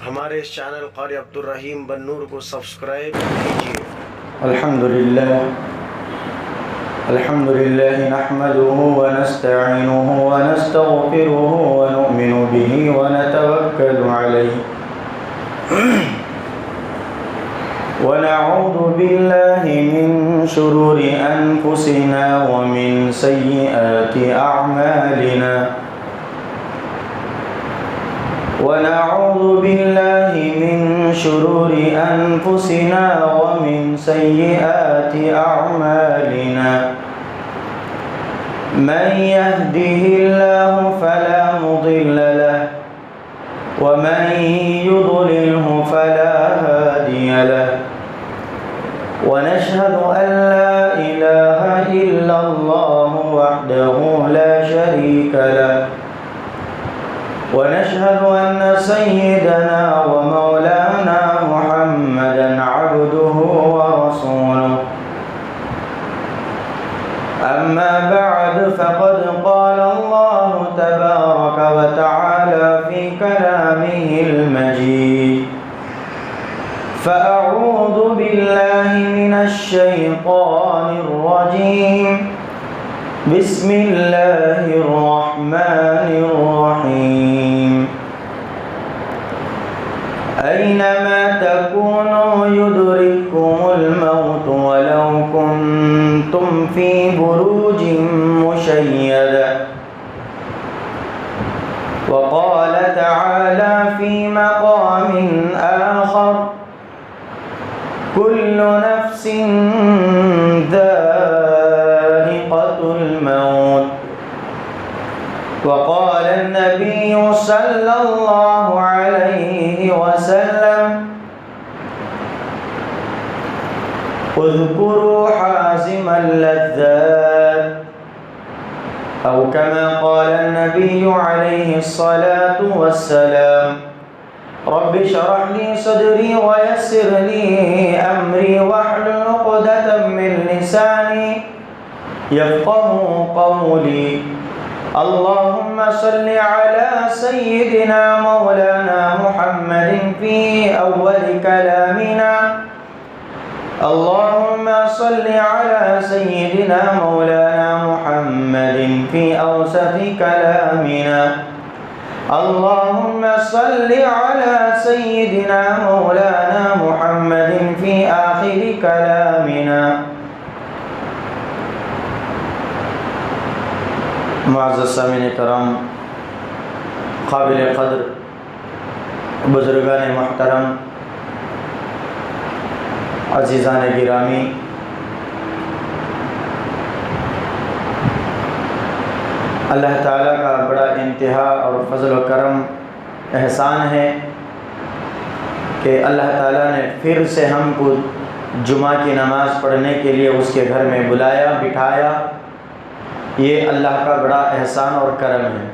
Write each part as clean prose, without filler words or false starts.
ہمارے اس چینل قاری عبدالرحیم بنور کو سبسکرائب کیجیے۔ الحمد لله نحمده ونستعينه ونستغفره ونؤمن به ونتوكل عليه ونعوذ بالله من شرور أنفسنا ومن سيئات أعمالنا ونعوذ بالله من شرور أنفسنا ومن سيئات أعمالنا من يهده الله فلا مضل له ومن يضلله فلا هادي له ونشهد أن لا إله إلا الله وحده لا شريك له ونشهد أن سيدنا ومولانا محمدا عبده ورسوله أما بعد فقد قال الله تبارك وتعالى في كلامه المجيد فأعوذ بالله من الشيطان الرجيم بسم الله الرحمن الرحيم أينما تكونوا يدرككم الموت ولو كنتم في بروج مشيدة وقال تعالى في مقام آخر كل نفس ذائقة الموت وقال النبي صلى الله عليه وسلم اذكروا حازم اللذات أو كما قال النبي عليه الصلاة والسلام رب اشرح لي صدري ويسر لي أمري واحلل عقدة من لساني يفقهوا قولي اللهم صل على سيدنا مولانا محمد في أول كلامنا اللهم صل على سيدنا مولانا محمد في أوسط كلامنا اللهم صل على سيدنا مولانا محمد في آخر كلامنا۔ معزز سامعین کرام، قابل قدر بزرگان محترم، عزیزان گرامی، اللہ تعالیٰ کا بڑا انتہا اور فضل و کرم احسان ہے کہ اللہ تعالیٰ نے پھر سے ہم کو جمعہ کی نماز پڑھنے کے لیے اس کے گھر میں بلایا، بٹھایا۔ یہ اللہ کا بڑا احسان اور کرم ہے۔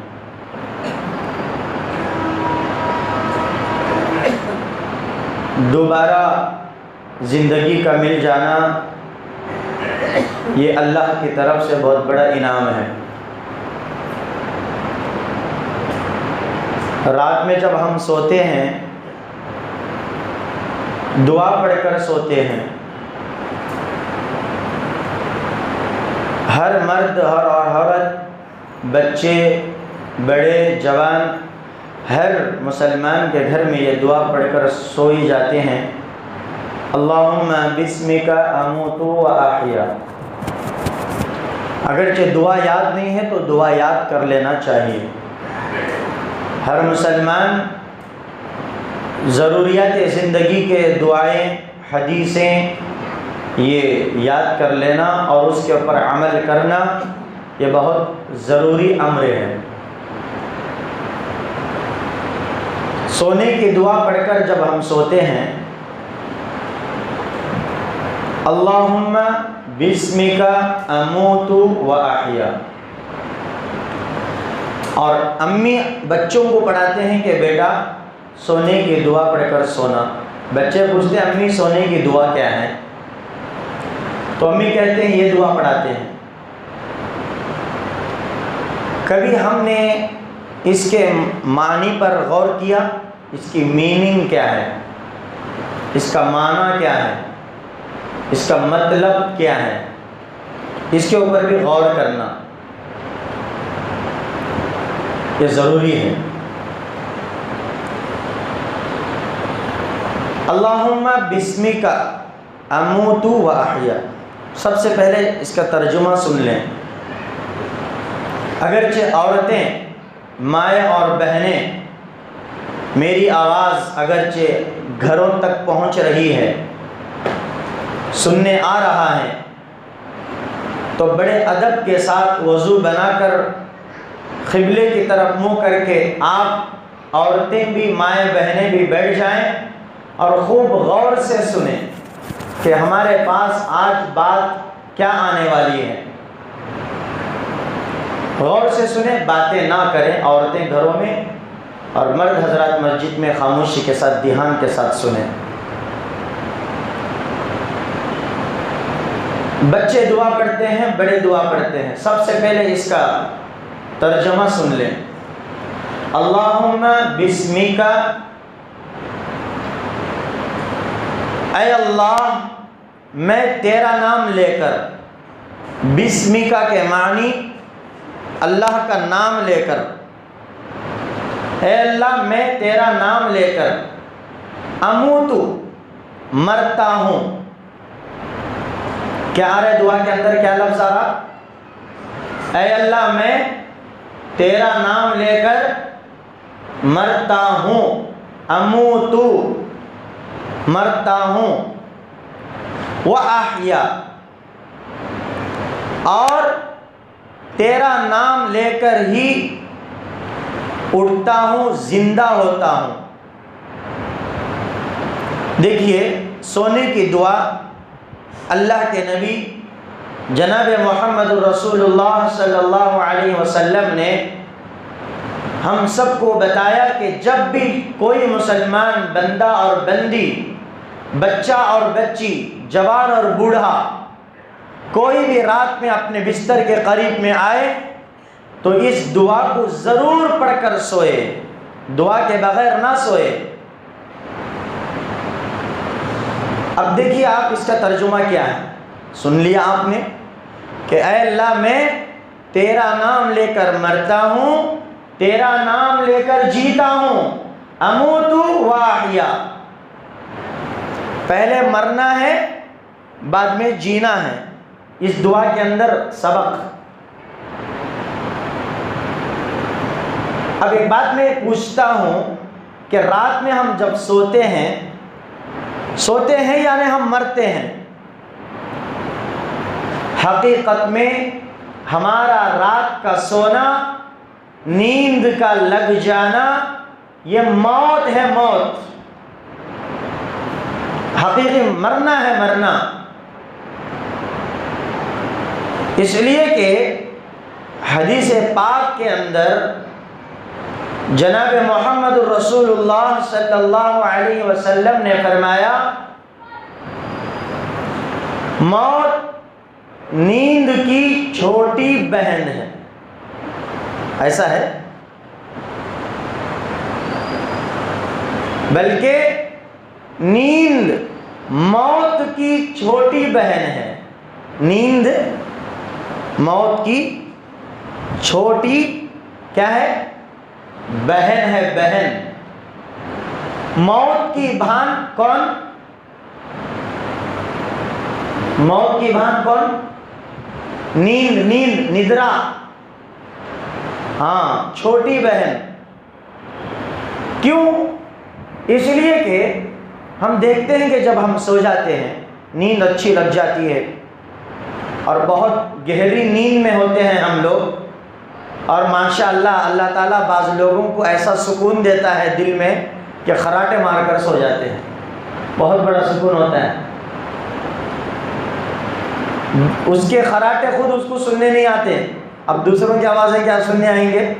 دوبارہ زندگی کا مل جانا یہ اللہ کی طرف سے بہت بڑا انعام ہے۔ رات میں جب ہم سوتے ہیں دعا پڑھ کر سوتے ہیں۔ ہر مرد ہر عورت، بچے بڑے جوان، ہر مسلمان کے گھر میں یہ دعا پڑھ کر سوئی جاتے ہیں۔ اللہم بسمک اموت و احیا۔ اگرچہ دعا یاد نہیں ہے تو دعا یاد کر لینا چاہیے۔ ہر مسلمان ضروریات زندگی کے دعائیں، حدیثیں یہ یاد کر لینا اور اس کے اوپر عمل کرنا یہ بہت ضروری امر ہے۔ سونے کی دعا پڑھ کر جب ہم سوتے ہیں اللہم بسمک اموت و احیا، اور امی بچوں کو پڑھاتے ہیں کہ بیٹا سونے کی دعا پڑھ کر سونا۔ بچے پوچھتے ہیں امی سونے کی دعا کیا ہے؟ تو امی کہتے ہیں یہ دعا پڑھاتے ہیں۔ کبھی ہم نے اس کے معنی پر غور کیا؟ اس کی میننگ کیا ہے، اس کا معنی کیا ہے، اس کا مطلب کیا ہے، اس کے اوپر بھی غور کرنا یہ ضروری ہے۔ اللہم بسمک اموت و احیا، سب سے پہلے اس کا ترجمہ سن لیں۔ اگرچہ عورتیں، مائیں اور بہنیں، میری آواز اگرچہ گھروں تک پہنچ رہی ہے، سننے آ رہا ہے، تو بڑے ادب کے ساتھ وضو بنا کر قبلے کی طرف منہ کر کے آپ عورتیں بھی، مائیں بہنیں بھی بیٹھ جائیں اور خوب غور سے سنیں کہ ہمارے پاس آج بات کیا آنے والی ہے۔ غور سے سنیں، باتیں نہ کریں عورتیں گھروں میں، اور مرد حضرات مسجد میں خاموشی کے ساتھ، دھیان کے ساتھ سنیں۔ بچے دعا پڑھتے ہیں، بڑے دعا پڑھتے ہیں، سب سے پہلے اس کا ترجمہ سن لیں۔ اللہم بسمک، اے اللہ میں تیرا نام لے کر، بسمکا کے معنی اللہ کا نام لے کر، اے اللہ میں تیرا نام لے کر اموتو مرتا ہوں۔ کیا آ رہا ہے دعا کے اندر، کیا لفظ آ رہا؟ اے اللہ میں تیرا نام لے کر مرتا ہوں، اموتو مرتا ہوں، وَأَحْيَا اور تیرا نام لے کر ہی اٹھتا ہوں، زندہ ہوتا ہوں۔ دیکھیے سونے کی دعا اللہ کے نبی جناب محمد رسول اللہ صلی اللہ علیہ وسلم نے ہم سب کو بتایا کہ جب بھی کوئی مسلمان بندہ اور بندی، بچہ اور بچی، جوان اور بوڑھا، کوئی بھی رات میں اپنے بستر کے قریب میں آئے تو اس دعا کو ضرور پڑھ کر سوئے، دعا کے بغیر نہ سوئے۔ اب دیکھیے آپ اس کا ترجمہ کیا ہے، سن لیا آپ نے کہ اے اللہ میں تیرا نام لے کر مرتا ہوں، تیرا نام لے کر جیتا ہوں، اموتو واحیا، پہلے مرنا ہے بعد میں جینا ہے۔ اس دعا کے اندر سبق۔ اب ایک بات میں پوچھتا ہوں کہ رات میں ہم جب سوتے ہیں یعنی ہم مرتے ہیں، حقیقت میں ہمارا رات کا سونا، نیند کا لگ جانا، یہ موت ہے، موت، حقیقی مرنا ہے، مرنا۔ اس لیے کہ حدیث پاک کے اندر جناب محمد رسول اللہ صلی اللہ علیہ وسلم نے فرمایا موت نیند کی چھوٹی بہن ہے۔ ایسا ہے، بلکہ نیند موت کی چھوٹی بہن ہے، نیند موت کی چھوٹی کیا ہے؟ بہن ہے، بہن۔ موت کی بہن کون؟ موت کی بہن کون؟ نیند، نیند، ندرا، ہاں، چھوٹی بہن۔ کیوں؟ اس لیے کہ ہم دیکھتے ہیں کہ جب ہم سو جاتے ہیں، نیند اچھی لگ جاتی ہے اور بہت گہری نیند میں ہوتے ہیں ہم لوگ، اور ماشاءاللہ اللہ تعالیٰ بعض لوگوں کو ایسا سکون دیتا ہے دل میں کہ خراٹے مار کر سو جاتے ہیں، بہت بڑا سکون ہوتا ہے۔ اس کے خراٹے خود اس کو سننے نہیں آتے، اب دوسروں کی آوازیں کیا سننے آئیں گے،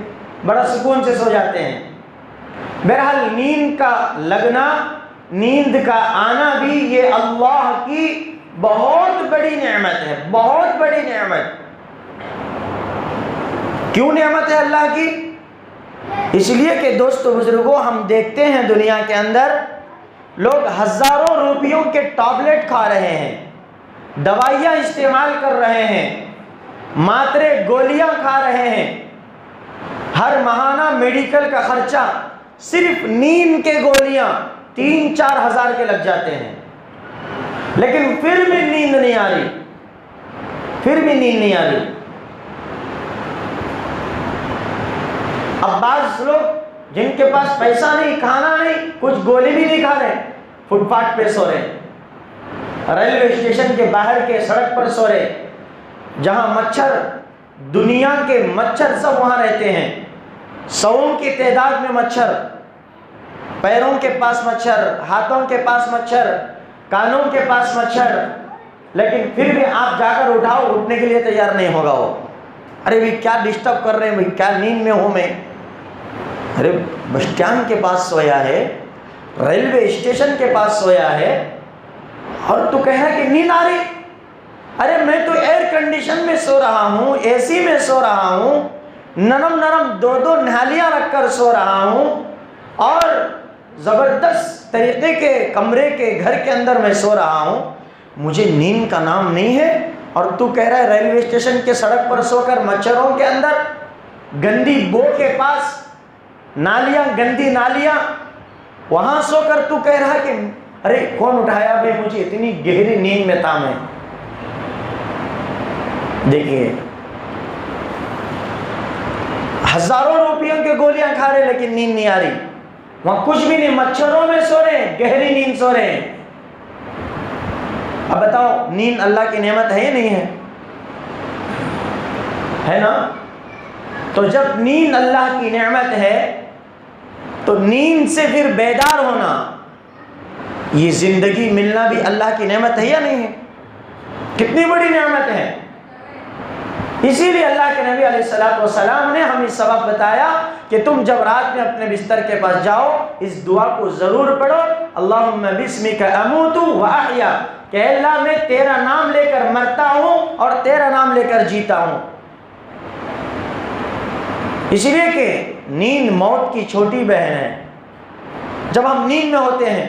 بڑا سکون سے سو جاتے ہیں۔ بہرحال نیند کا لگنا، نیند کا آنا بھی یہ اللہ کی بہت بڑی نعمت ہے، بہت بڑی نعمت۔ کیوں نعمت ہے اللہ کی؟ اس لیے کہ دوستو بزرگوں، ہم دیکھتے ہیں دنیا کے اندر لوگ ہزاروں روپیوں کے ٹیبلٹ کھا رہے ہیں، دوائیاں استعمال کر رہے ہیں، ماترے گولیاں کھا رہے ہیں، ہر ماہانہ میڈیکل کا خرچہ صرف نیند کے گولیاں 3-4 ہزار کے لگ جاتے ہیں، لیکن پھر بھی نیند نہیں آ رہی، اب بعض لوگ جن کے پاس پیسہ نہیں، کھانا نہیں، کچھ گولی بھی نہیں کھا رہے، فٹ پاتھ پہ سو رہے، ریلوے اسٹیشن کے باہر کے سڑک پر سو رہے، جہاں مچھر، دنیا کے مچھر سب وہاں رہتے ہیں، سووں کی تعداد میں مچھر، پیروں کے پاس مچھر، ہاتھوں کے پاس مچھر، کانوں کے پاس مچھر، لیکن پھر بھی آپ جا کر اٹھاؤ، اٹھنے کے لیے تیار نہیں ہوگا وہ. ارے بھی کیا ڈسٹرب کر رہے ہیں، کیا نیند میں ہوں میں. ارے بس اسٹینڈ کے پاس سویا ہے، ریلوے اسٹیشن کے پاس سویا ہے، اور تو کہہ رہا ہے کہ نیند آ رہی. ارے میں تو ایئر کنڈیشن میں سو رہا ہوں، اے سی میں سو رہا ہوں، نرم 2 نالیاں رکھ کر سو رہا ہوں، اور زبردست طریقے کے کمرے کے گھر کے اندر میں سو رہا ہوں، مجھے نیند کا نام نہیں ہے. اور تو کہہ رہا ہے ریلوے اسٹیشن کے سڑک پر سو کر مچھروں کے اندر، گندی بو کے پاس نالیاں، گندی نالیاں، وہاں سو کر تو کہہ رہا ہے کہ ارے کون اٹھایا بھائی مجھے، اتنی گہری نیند میں تھا میں. دیکھیے ہزاروں روپیوں کے گولیاں کھا رہے لیکن نیند نہیں آ رہی، وہاں کچھ بھی نہیں، مچھروں میں سو رہے ہیں، گہری نیند سو رہے ہیں. اب بتاؤ نیند اللہ کی نعمت ہے یا نہیں ہے؟ ہے نا؟ تو جب نیند اللہ کی نعمت ہے تو نیند سے پھر بیدار ہونا، یہ زندگی ملنا بھی اللہ کی نعمت ہے یا نہیں ہے؟ کتنی بڑی نعمت ہے. اسی لیے اللہ کے نبی علیہ السلام نے ہمیں سبق بتایا کہ تم جب رات میں اپنے بستر کے پاس جاؤ، اس دعا کو ضرور پڑھو، اللہم بسمک اموت و احیا، کہ اللہ میں تیرا نام لے کر مرتا ہوں اور تیرا نام لے کر جیتا ہوں. اس لیے کہ نیند موت کی چھوٹی بہن ہے. جب ہم نیند میں ہوتے ہیں،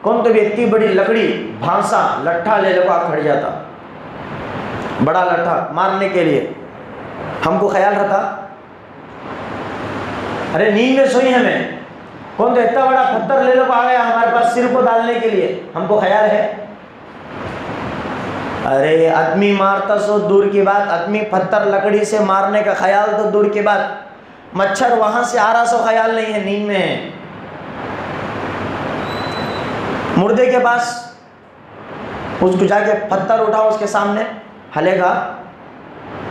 کون تو بھی اتنی بڑی لکڑی، بھانسا، لٹھا لے لے کر کھڑ جاتا، بڑا لٹھا مارنے کے لیے. ہم کو خیال رہتا، ارے نیند میں سوئی ہمیں، کون تو اتنا بڑا پتھر لے لے کو آ گیا ہمارے پاس سر کو ڈالنے کے لیے، ہم کو خیال ہے؟ ارے آدمی مارتا سو دور کی بات، آدمی پتھر لکڑی سے مارنے کا خیال تو دور کی بات، مچھر وہاں سے آ رہا سو خیال نہیں ہے، نیند میں ہے. مردے کے پاس اس کو جا کے پتھر اٹھاؤ، اس کے سامنے ہلے گا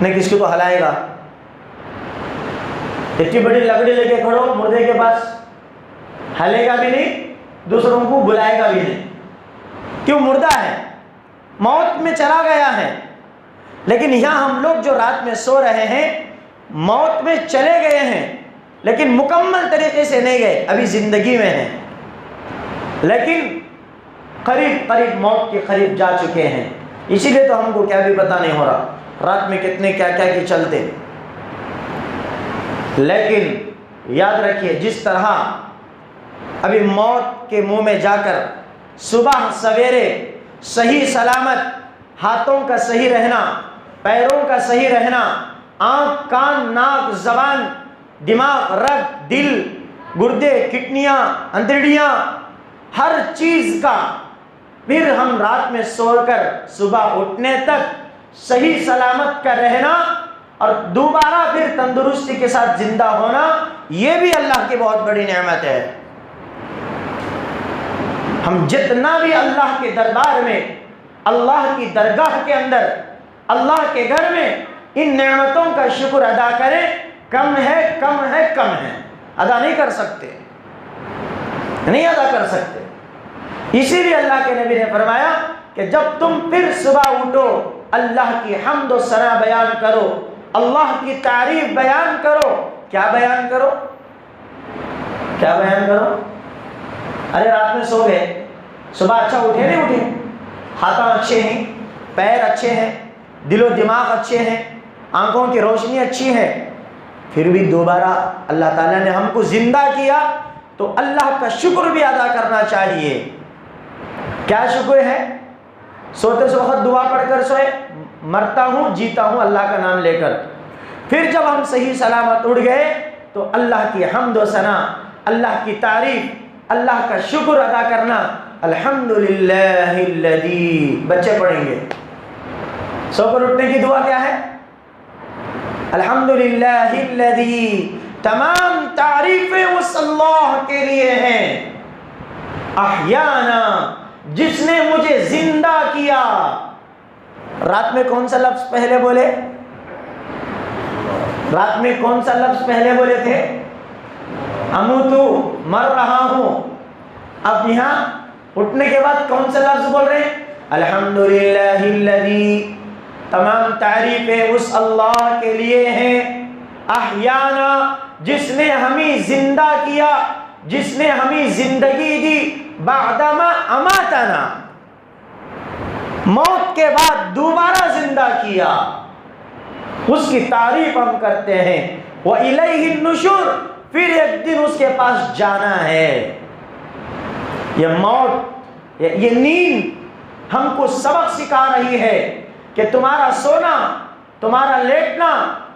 نہیں، کس کو تو ہلائے گا. اتنی بڑی لکڑی لے کے کھڑو مردے کے پاس، ہلے گا بھی نہیں، دوسروں کو بلائے گا بھی نہیں. کیوں؟ مردہ ہے، موت میں چلا گیا ہے. لیکن یہاں ہم لوگ جو رات میں سو رہے ہیں، موت میں چلے گئے ہیں لیکن مکمل طریقے سے نہیں گئے، ابھی زندگی میں ہیں، لیکن قریب موت کے قریب جا چکے ہیں. اسی لیے تو ہم کو کیا بھی پتہ نہیں ہو رہا رات میں کتنے کیا کی چلتے. لیکن یاد رکھیے، جس طرح ابھی موت کے منہ میں جا کر صبح سویرے صحیح سلامت، ہاتھوں کا صحیح رہنا، پیروں کا صحیح رہنا، آنکھ، کان، ناک، زبان، دماغ، رگ، دل، گردے، کڈنیاں، اندڑیاں، ہر چیز کا پھر ہم رات میں سو کر صبح اٹھنے تک صحیح سلامت کا رہنا اور دوبارہ پھر تندرستی کے ساتھ زندہ ہونا، یہ بھی اللہ کی بہت بڑی نعمت ہے. ہم جتنا بھی اللہ کے دربار میں، اللہ کی درگاہ کے اندر، اللہ کے گھر میں ان نعمتوں کا شکر ادا کریں، کم ہے، ادا نہیں کر سکتے، نہیں ادا کر سکتے. اسی لیے اللہ کے نبی نے فرمایا کہ جب تم پھر صبح اٹھو، اللہ کی حمد و ثنا بیان کرو، اللہ کی تعریف بیان کرو. کیا بیان کرو؟ ارے رات میں سو گئے، صبح اچھا اٹھے نہیں اٹھے، ہاتھ اچھے ہیں، پیر اچھے ہیں، دل و دماغ اچھے ہیں، آنکھوں کی روشنی اچھی ہے، پھر بھی دوبارہ اللہ تعالیٰ نے ہم کو زندہ کیا تو اللہ کا شکر بھی ادا کرنا چاہیے۔ کیا شکر ہے؟ سوتے سے وقت دعا پڑھ کر سوئے، مرتا ہوں جیتا ہوں اللہ کا نام لے کر، پھر جب ہم صحیح سلامت اٹھ گئے تو اللہ کی حمد و ثنا، اللہ کی تعریف، اللہ کا شکر ادا کرنا۔ الحمدللہ الذی، بچے پڑھیں گے سو کر اٹھنے کی دعا کیا ہے؟ الحمدللہ الذی، تمام تعریفیں اس اللہ کے لیے ہیں، احیانا، جس نے مجھے زندہ کیا۔ رات میں کون سا لفظ پہلے بولے؟ رات میں کون سا لفظ پہلے بولے تھے؟ اموتو، مر رہا ہوں۔ اب یہاں اٹھنے کے بعد کون سا لفظ بول رہے ہیں؟ الحمدللہ الذی، تمام تعریفیں اس اللہ کے لیے ہیں، احیانا، جس نے ہمیں زندہ کیا، جس نے ہمیں زندگی دی، بعدما اماتنا، موت کے بعد دوبارہ زندہ کیا، اس کی تعریف ہم کرتے ہیں۔ وَإِلَيْهِ النُّشُورُ، پھر ایک دن اس کے پاس جانا ہے۔ یہ موت، یہ نیند ہم کو سبق سکھا رہی ہے کہ تمہارا سونا، تمہارا لیٹنا،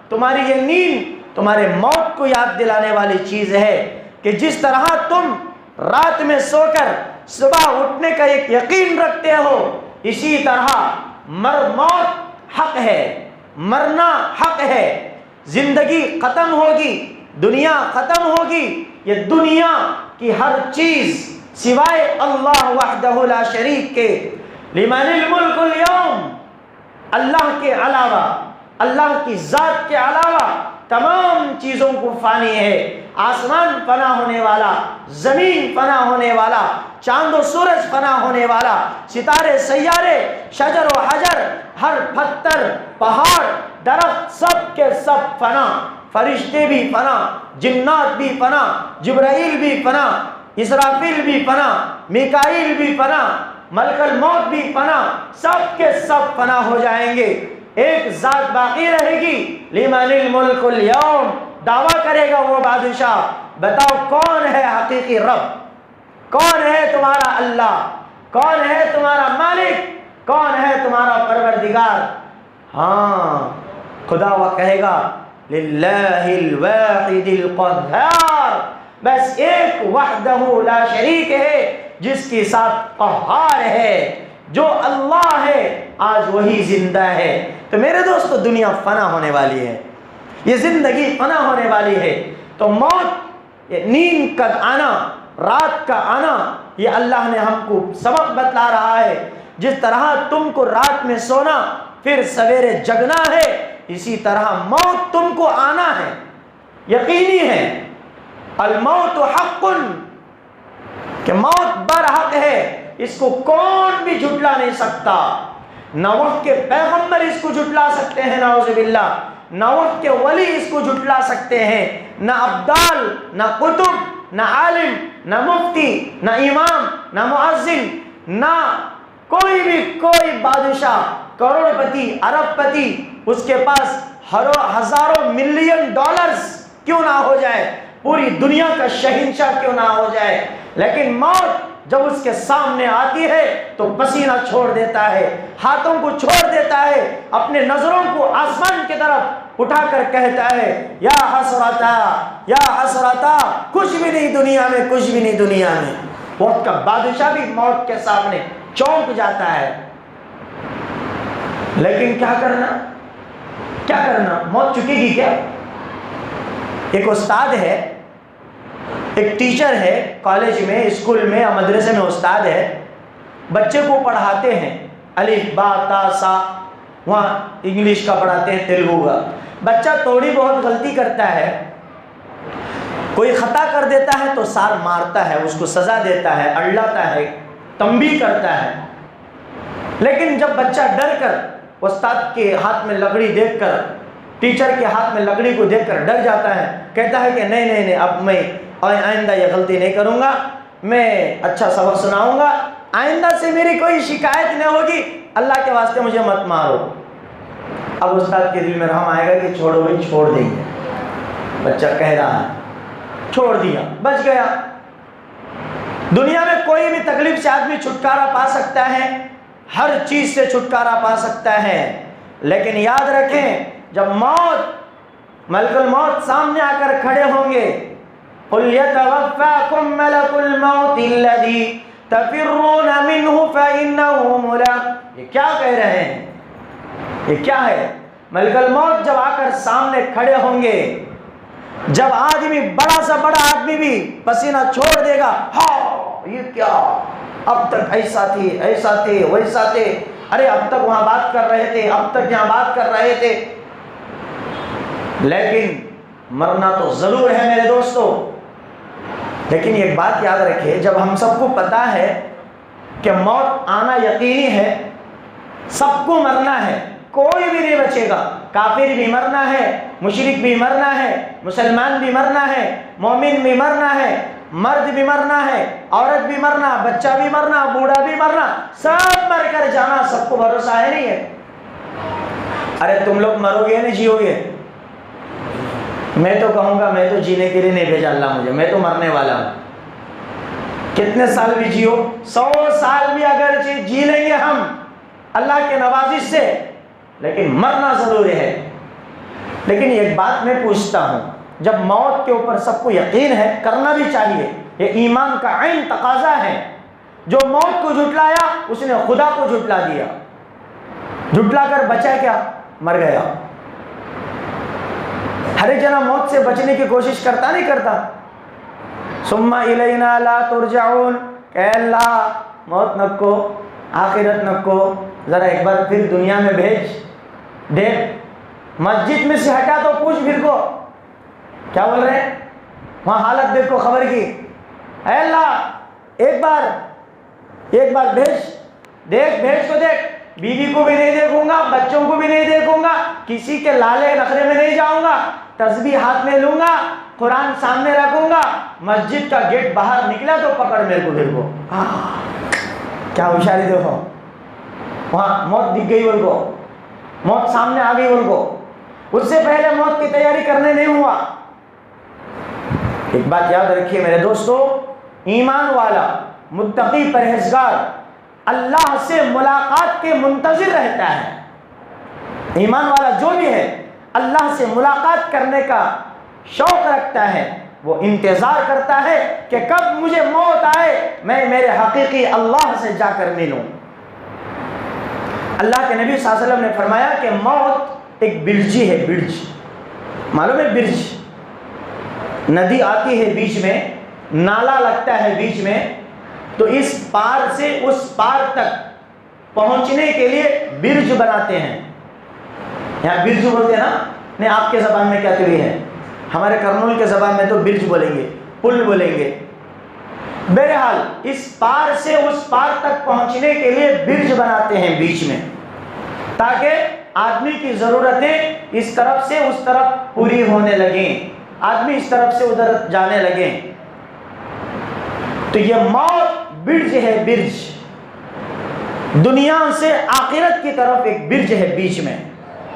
تمہاری یہ نیند تمہارے موت کو یاد دلانے والی چیز ہے کہ جس طرح تم رات میں سو کر صبح اٹھنے کا ایک یقین رکھتے ہو، اسی طرح موت حق ہے، مرنا حق ہے، زندگی ختم ہوگی، دنیا ختم ہوگی، یہ دنیا کی ہر چیز سوائے اللہ وحدہ لا شریک کے، لمن الملک اليوم، اللہ کے علاوہ، اللہ کی ذات کے علاوہ تمام چیزوں کو فانی ہے۔ آسمان فنا ہونے والا، زمین فنا ہونے والا، چاند و سورج فنا ہونے والا، ستارے سیارے، شجر و حجر، ہر پتھر، پہاڑ، درخت، سب کے سب فنا، فرشتے بھی فنا، جنات بھی فنا، جبرائیل بھی فنا، اسرافیل بھی فنا، میکائیل بھی فنا، ملک الموت بھی فنا، سب کے سب فنا ہو جائیں گے، ایک ذات باقی رہے گی، لمن الملک اليوم، دعویٰ کرے گا وہ بادشاہ، بتاؤ کون ہے حقیقی رب، کون ہے تمہارا اللہ، کون ہے تمہارا مالک، کون ہے تمہارا پروردگار؟ ہاں، خدا وہ کہے گا للہ الواحد القہار، بس ایک وحدہ لا شریک ہے جس کے ساتھ قہار ہے، جو اللہ ہے آج وہی زندہ ہے۔ تو میرے دوستو، دنیا فنا ہونے والی ہے، یہ زندگی فنا ہونے والی ہے، تو موت، یہ نیند کا آنا، رات کا آنا، یہ اللہ نے ہم کو سبق بتلا رہا ہے۔ جس طرح تم کو رات میں سونا پھر سویرے جگنا ہے، اسی طرح موت تم کو آنا ہے، یقینی ہے۔ الموت حق، کہ موت برحق ہے، اس کو کون بھی جھٹلا نہیں سکتا، نہ وقت کے پیغمبر اس کو جھٹلا سکتے ہیں نعوذ باللہ، نہ وقت کے ولی اس کو جھٹلا سکتے ہیں، نہ ابدال، نہ قطب، نہ عالم، نہ مفتی، نہ امام، نہ مؤذن، نہ کوئی بھی کوئی بادشاہ، کروڑ پتی، ارب پتی، اس کے پاس ہزاروں ملین ڈالرز کیوں نہ ہو جائے، پوری دنیا کا شہنشاہ کیوں نہ ہو جائے، لیکن موت جب اس کے سامنے آتی ہے تو پسینہ چھوڑ دیتا ہے، ہاتھوں کو چھوڑ دیتا ہے، اپنے نظروں کو آسمان کی طرف اٹھا کر کہتا ہے یا حسرتا، یا حسرتا، کچھ بھی نہیں دنیا میں، کچھ بھی نہیں دنیا میں۔ وقت کا بادشاہ بھی موت کے سامنے چونک جاتا ہے، لیکن کیا کرنا، کیا کرنا، موت چکے گی کیا؟ ایک استاد ہے، ایک ٹیچر ہے، کالج میں، اسکول میں یا مدرسے میں استاد ہے، بچے کو پڑھاتے ہیں، الف با تا سا، وہاں انگلش کا پڑھاتے ہیں، تیلگو کا، بچہ تھوڑی بہت غلطی کرتا ہے، کوئی خطا کر دیتا ہے تو سار مارتا ہے، اس کو سزا دیتا ہے، اڑلاتا ہے، تنبیہ کرتا ہے، لیکن جب بچہ ڈر کر استاد کے ہاتھ میں لکڑی دیکھ کر، ٹیچر کے ہاتھ میں لکڑی کو دیکھ کر ڈر جاتا ہے، کہتا ہے کہ نہیں نہیں نہیں، اب میں آئندہ یہ غلطی نہیں کروں گا، میں اچھا سبق سناؤں گا، آئندہ سے میری کوئی شکایت نہیں ہوگی، اللہ کے واسطے مجھے مت مارو۔ اب استاد کے دل میں رحم آئے گا کہ چھوڑو بھائی، چھوڑ دیں گے، بچہ کہہ رہا ہے، چھوڑ دیا، بچ گیا۔ دنیا میں کوئی بھی تکلیف سے آدمی چھٹکارا پا سکتا ہے، ہر چیز سے چھٹکارا پا سکتا ہے، لیکن یاد رکھیں جب موت، ملک الموت سامنے آ کر کھڑے ہوں گے، قُلْ يَتَوَفَّاكُمْ مَلَكُ الْمَوْتِ الَّذِي تَفِرُّونَ مِنْهُ فَإِنَّهُ مُلَاقُوكُمْ۔ یہ کیا کہہ رہے ہیں؟ یہ کیا ہے؟ ملک الموت جب آ کر سامنے کھڑے ہوں گے، جب آدمی، بڑا سا بڑا آدمی بھی پسینہ چھوڑ دے گا، ہاں یہ کیا، اب تک ایسا تھے، ایسا تھے، ویسا تھے، ارے اب تک وہاں بات کر رہے تھے، اب تک یہاں بات کر رہے تھے، لیکن مرنا تو ضرور ہے میرے دوستو۔ لیکن ایک بات یاد رکھے، جب ہم سب کو پتا ہے کہ موت آنا یقینی ہے، سب کو مرنا ہے، کوئی بھی نہیں بچے گا، کافر بھی مرنا ہے، مشرک بھی مرنا ہے، مسلمان بھی مرنا ہے، مومن بھی مرنا ہے، مرد بھی مرنا ہے، عورت بھی مرنا، بچہ بھی مرنا، بوڑھا بھی مرنا، سب مر کر جانا، سب کو بھروسہ ہے نہیں ہے؟ ارے تم لوگ مرو گے نہیں جیو گے؟ میں تو کہوں گا میں تو جینے کے لیے نہیں بھیجا اللہ مجھے، میں تو مرنے والا ہوں۔ کتنے سال بھی جیو، 100 سال بھی اگر جی لیں گے ہم اللہ کے نوازش سے، لیکن مرنا ضروری ہے۔ لیکن ایک بات میں پوچھتا ہوں، جب موت کے اوپر سب کو یقین ہے، کرنا بھی چاہیے، یہ ایمان کا عین تقاضا ہے۔ جو موت کو جھٹلایا اس نے خدا کو جھٹلا دیا، جھٹلا کر بچا کیا؟ مر گیا۔ ہر ایک جنا موت سے بچنے کی کوشش کرتا نہیں کرتا؟ ثم الینا لا ترجعون، کہ اللہ موت نکو، آخرت نکو، ذرا ایک بار پھر دنیا میں بھیج، دیکھ مسجد میں سے ہٹا تو پوچھ پھر کو کیا بول رہے ہیں، وہاں حالت دیکھو خبر کی، اے اللہ ایک بار بھیج، دیکھ بھیج کو دیکھ، بیوی کو بھی نہیں دیکھوں گا، بچوں کو بھی نہیں دیکھوں گا، کسی کے لالے نخرے میں نہیں جاؤں گا، تسبیح ہاتھ میں لوں گا، قرآن سامنے رکھوں گا، مسجد کا گیٹ باہر نکلا تو پکڑ میرے کو پھر کو۔ کیا ہوشیاری دیکھو، وہاں موت دکھ گئی ان کو، موت سامنے آ گئی ان کو، اس سے پہلے موت کی تیاری کرنے نہیں ہوا۔ ایک بات یاد رکھیے میرے دوستو، ایمان والا، متقی، پرہیزگار اللہ سے ملاقات کے منتظر رہتا ہے۔ ایمان والا جو بھی ہے اللہ سے ملاقات کرنے کا شوق رکھتا ہے، وہ انتظار کرتا ہے کہ کب مجھے موت آئے، میں میرے حقیقی اللہ سے جا کر ملوں۔ اللہ کے نبی صلی اللہ علیہ وسلم نے فرمایا کہ موت ایک برجی ہے، برج، معلوم ہے برج؟ ندی آتی ہے بیچ میں، نالا لگتا ہے بیچ میں، تو اس پار سے اس پار تک پہنچنے کے لیے برج بناتے ہیں۔ یہاں برج بولتے ہیں نا، نہیں آپ کے زبان میں کیا ہوئی ہے، ہمارے کرنول کے زبان میں تو برج بولیں گے، پل بولیں گے۔ بہرحال اس پار سے اس پار تک پہنچنے کے لیے برج بناتے ہیں بیچ میں، تاکہ آدمی کی ضرورتیں اس طرف سے اس طرف پوری ہونے لگیں، آدمی اس طرف سے ادھر جانے لگیں۔ تو یہ موت برج ہے، برج، دنیا سے آخرت کی طرف ایک برج ہے بیچ میں،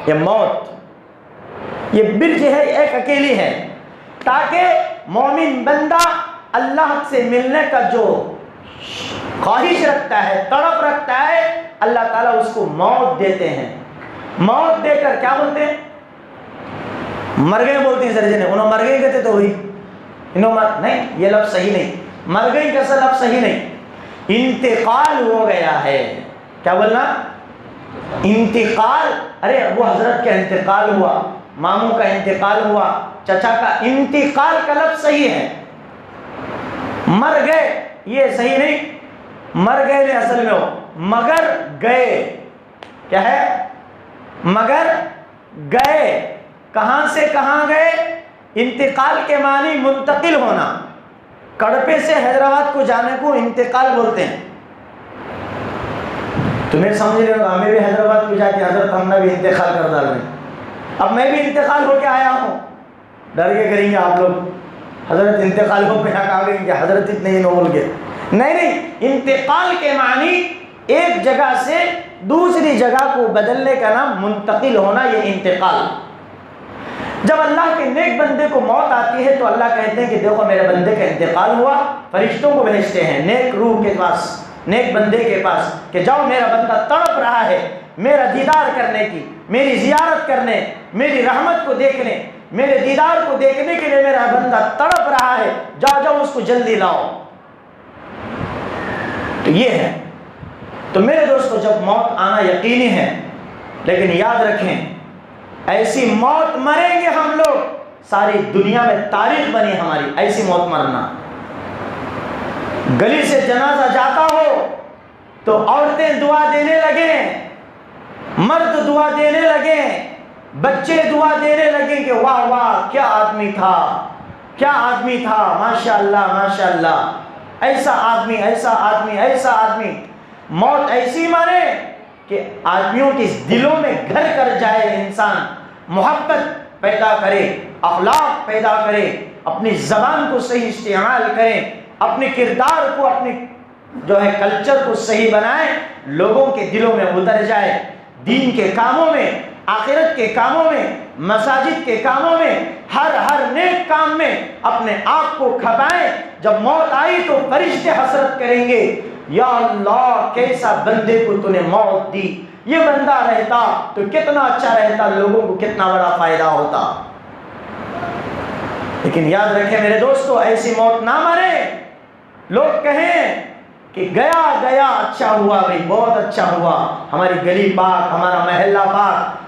یہ موت، یہ برج ہے، ایک اکیلی ہے، تاکہ مومن بندہ اللہ سے ملنے کا جو خواہش رکھتا ہے، تڑپ رکھتا ہے، اللہ تعالیٰ اس کو موت دیتے ہیں۔ موت دے کر کیا بولتے ہیں؟ مر گئے بولتے ہیں سرجنے، انہوں مر گئے کہتے تو ہوئی، انہوں نہیں، یہ لفظ صحیح نہیں، مر گئی کیسا لفظ صحیح نہیں، انتقال ہو گیا ہے۔ کیا بولنا؟ انتقال، ارے ابو حضرت کا انتقال ہوا، ماموں کا انتقال ہوا، چچا کا انتقال کا لفظ صحیح ہے، مر گئے یہ صحیح نہیں، مر گئے نہیں اصل میں ہو، مگر گئے، کیا ہے؟ مگر گئے، کہاں سے کہاں گئے؟ انتقال کے معنی منتقل ہونا، کڑپے سے حیدرآباد کو جانے کو انتقال بولتے ہیں۔ تمہیں سمجھ رہے ہو، ہمیں بھی حیدرآباد کو جاتے حضرت ہم نے بھی انتقال کر ڈال رہے، اب میں بھی انتقال ہو کے آیا ہوں، ڈر کے کریں گے آپ لوگ، حضرت انتقال ہو کے آ گئے کہ حضرت اتنے ہی نہ بول گئے، نہیں، انتقال کے معنی ایک جگہ سے دوسری جگہ کو بدلنے کا نام منتقل ہونا، یہ انتقال۔ جب اللہ کے نیک بندے کو موت آتی ہے تو اللہ کہتے ہیں کہ دیکھو میرے بندے کا انتقال ہوا، فرشتوں کو بھیجتے ہیں نیک روح کے پاس، نیک بندے کے پاس، کہ جاؤ میرا بندہ تڑپ رہا ہے میرا دیدار کرنے کی، میری زیارت کرنے، میری رحمت کو دیکھنے، میرے دیدار کو دیکھنے کے لیے میرا بندہ تڑپ رہا ہے، جاؤ جاؤ اس کو جلدی لاؤ۔ تو یہ ہے۔ تو میرے دوستو جب موت آنا یقینی ہے، لیکن یاد رکھیں ایسی موت مریں گے ہم لوگ، ساری دنیا میں تاریخ بنی ہماری ایسی موت مرنا۔ گلی سے جنازہ جاتا ہو تو عورتیں دعا دینے لگیں، مرد دعا دینے لگیں، بچے دعا دینے لگیں کہ واہ واہ کیا آدمی تھا، کیا آدمی تھا، ماشاءاللہ ماشاءاللہ، ایسا آدمی ایسا آدمی ایسا آدمی۔ موت ایسی مارے کہ آدمیوں کے دلوں میں گھر کر جائے، انسان محبت پیدا کرے، اخلاق پیدا کرے، اپنی زبان کو صحیح استعمال کریں، اپنے کردار کو، اپنے جو ہے کلچر کو صحیح بنائیں، لوگوں کے دلوں میں اتر جائے، دین کے کاموں میں، آخرت کے کاموں میں، مساجد کے کاموں میں، ہر نیک کام میں اپنے آپ کو کھپائیں۔ جب موت آئی تو فرشتے حسرت کریں گے، یا اللہ کیسا بندے کو تو نے موت دی، یہ بندہ رہتا تو کتنا اچھا رہتا، لوگوں کو کتنا بڑا فائدہ ہوتا۔ لیکن یاد رکھیں میرے دوستو ایسی موت نہ مرے، لوگ کہیں کہ گیا گیا اچھا ہوا بھائی، بہت اچھا ہوا، ہماری گلی پاک، ہمارا محلہ پاک۔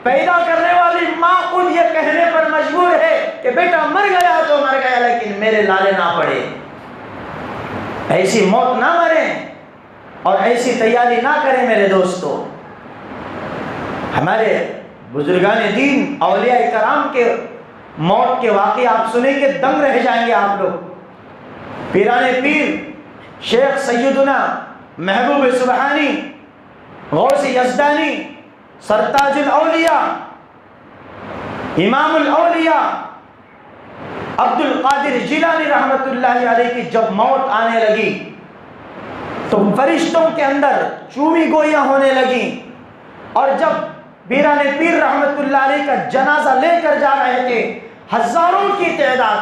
پیدا کرنے والی ماں خود یہ کہنے پر مجبور ہے کہ بیٹا مر گیا تو مر گیا، لیکن میرے لالے نہ پڑے۔ ایسی موت نہ مریں اور ایسی تیاری نہ کریں میرے دوستو۔ ہمارے بزرگان دین اولیاء کرام کے موت کے واقعے آپ سنیں گے دم رہ جائیں گے آپ لوگ۔ پیران پیر شیخ سیدنا محبوب سبحانی، غوث یزدانی، سرتاج الاولیاء، امام الاولیاء عبد القادر جیلانی رحمت اللہ علیہ کی جب موت آنے لگی تو فرشتوں کے اندر چومی گوئیاں ہونے لگیں، اور جب پیران پیر رحمت اللہ علیہ کا جنازہ لے کر جا رہے تھے، ہزاروں کی تعداد،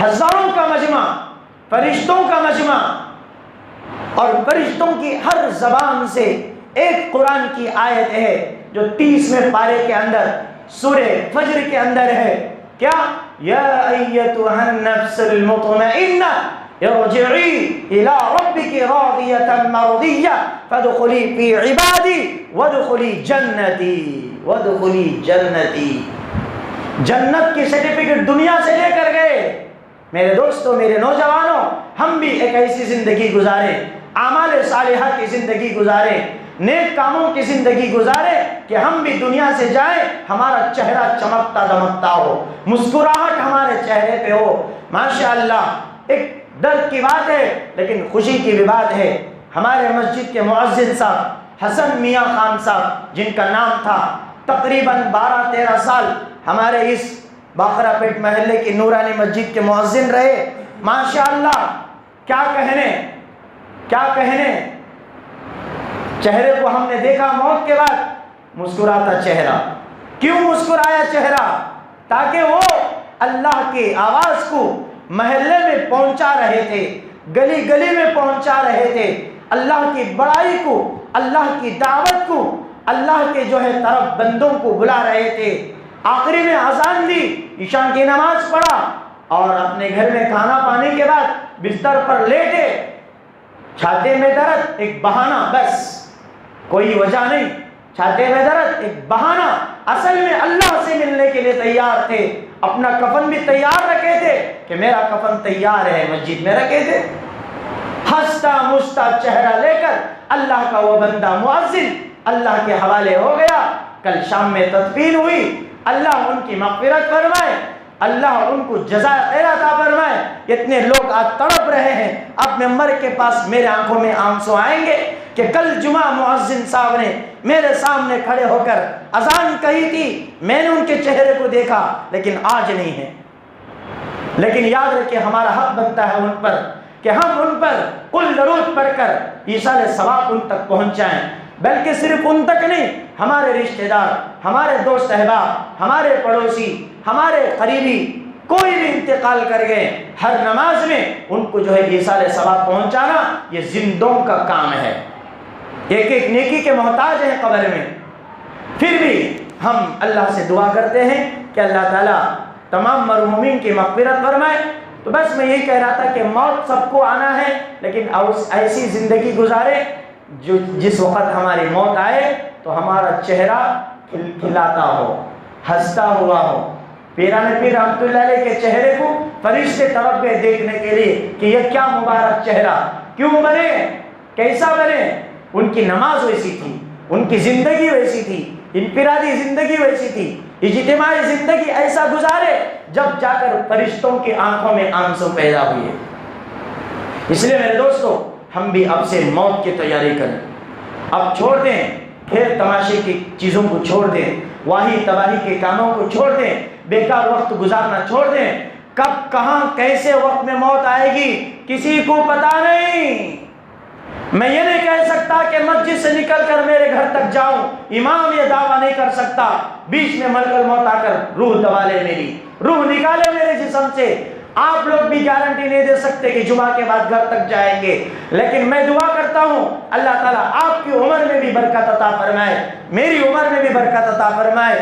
ہزاروں کا مجمع، فرشتوں کا مجمع، اور فرشتوں کی ہر زبان سے ایک قرآن کی آیت ہے جو 30ویں پارے کے اندر سورہ فجر کے اندر ہے، کیا؟ یا ایتھا النفس المطمئنہ ارجعی الی ربک راضیۃ مرضیہ فادخلی فی عبادی وادخلی جنتی۔ جنت کی سرٹیفکیٹ دنیا سے لے کر گئے۔ میرے دوستو، میرے نوجوانوں، ہم بھی ایک ایسی زندگی گزاریں، اعمال صالحہ کی زندگی گزاریں، نیک کاموں کی زندگی گزاریں کہ ہم بھی دنیا سے جائیں، ہمارا چہرہ چمکتا دمکتا ہو، مسکراہٹ ہمارے چہرے پہ ہو۔ ماشاءاللہ ایک درد کی بات ہے لیکن خوشی کی بھی بات ہے۔ ہمارے مسجد کے مؤذن صاحب حسن میاں خان صاحب، جن کا نام تھا، تقریباً 12-13 سال ہمارے اس باخرہ پیٹ محلے کی نورانی مسجد کے مؤذن رہے۔ ماشاءاللہ کیا کہنے، چہرے کو ہم نے دیکھا موت کے بعد مسکراتا چہرہ۔ کیوں مسکرایا چہرہ؟ تاکہ وہ اللہ کی آواز کو محلے میں پہنچا رہے تھے، گلی گلی میں پہنچا رہے تھے، اللہ کی بڑائی کو، اللہ کی دعوت کو، اللہ کے جو ہے طرف بندوں کو بلا رہے تھے۔ آخری میں اذان دی، عشاء کی نماز پڑھا، اور اپنے گھر میں کھانا پانے کے بعد بستر پر لیٹے، چھاتے میں درد، ایک بہانہ، بس کوئی وجہ نہیں، چھاتے میں درد، ایک بہانہ۔ اصل میں اللہ سے ملنے کے لیے تیار تھے، اپنا کفن بھی تیار رکھے تھے کہ میرا کفن تیار ہے، مسجد میں رکھے تھے۔ ہنستا مستا چہرہ لے کر اللہ کا وہ بندہ مؤذن اللہ کے حوالے ہو گیا۔ کل شام میں تدفین ہوئی، اللہ ان کی مغفرت فرمائے، اللہ ان کو جزائے خیر عطا فرمائے۔ اتنے لوگ آج تڑپ رہے ہیں اپنے مر کے پاس، میرے آنکھوں میں آنسو آئیں گے کہ کل جمعہ مؤذن صاحب نے میرے سامنے کھڑے ہو کر اذان کہی تھی، میں نے ان کے چہرے کو دیکھا، لیکن آج نہیں ہے۔ لیکن یاد رکھیں ہمارا حق بنتا ہے ان پر کہ ہم ان پر قل درود پڑھ کر ایصال ثواب ان تک پہنچائیں، بلکہ صرف ان تک نہیں، ہمارے رشتہ دار، ہمارے دوست احباب، ہمارے پڑوسی، ہمارے قریبی کوئی بھی انتقال کر گئے، ہر نماز میں ان کو جو ہے ایصال ثواب پہنچانا یہ زندوں کا کام ہے۔ ایک ایک نیکی کے محتاج ہیں قبر میں، پھر بھی ہم اللہ سے دعا کرتے ہیں کہ اللہ تعالیٰ تمام مرحومین کی مغفرت فرمائے۔ تو بس میں یہی کہہ رہا تھا کہ موت سب کو آنا ہے، لیکن ایسی زندگی گزارے جس وقت ہماری موت آئے تو ہمارا چہرہ کھلاتا ہو، ہنستا ہوا ہو۔ پیران پیر رحمۃ اللہ علیہ کے چہرے کو فرشتے طرف گئے دیکھنے کے لیے کہ یہ کیا مبارک چہرہ، کیوں بنے، کیسا بنے؟ ان کی نماز ویسی تھی، ان کی زندگی ویسی تھی، انفرادی زندگی ویسی تھی، اجتماعی زندگی ایسا گزارے جب جا کر فرشتوں کی آنکھوں میں آنسو پیدا ہوئے۔ اس لیے میرے دوستو، ہم بھی اب سے موت کی تیاری کریں، اب چھوڑ دیں کھیل تماشے کی چیزوں کو، چھوڑ دیں واہی تباہی کے کاموں کو، چھوڑ دیں بیکار وقت گزارنا چھوڑ دیں۔ کب کہاں کیسے وقت میں موت آئے گی کسی کو پتہ نہیں۔ میں یہ نہیں کہہ سکتا کہ مسجد سے نکل کر میرے گھر تک جاؤں، امام یہ دعویٰ نہیں کر سکتا بیچ میں ملک الموت آ کر روح دبا لے، میری روح نکالے میرے جسم سے۔ آپ لوگ بھی گارنٹی نہیں دے سکتے کہ جمعہ کے بعد گھر تک جائیں گے، لیکن میں دعا کرتا ہوں اللہ تعالیٰ آپ کی عمر میں بھی برکت عطا فرمائے، میری عمر میں بھی برکت عطا فرمائے۔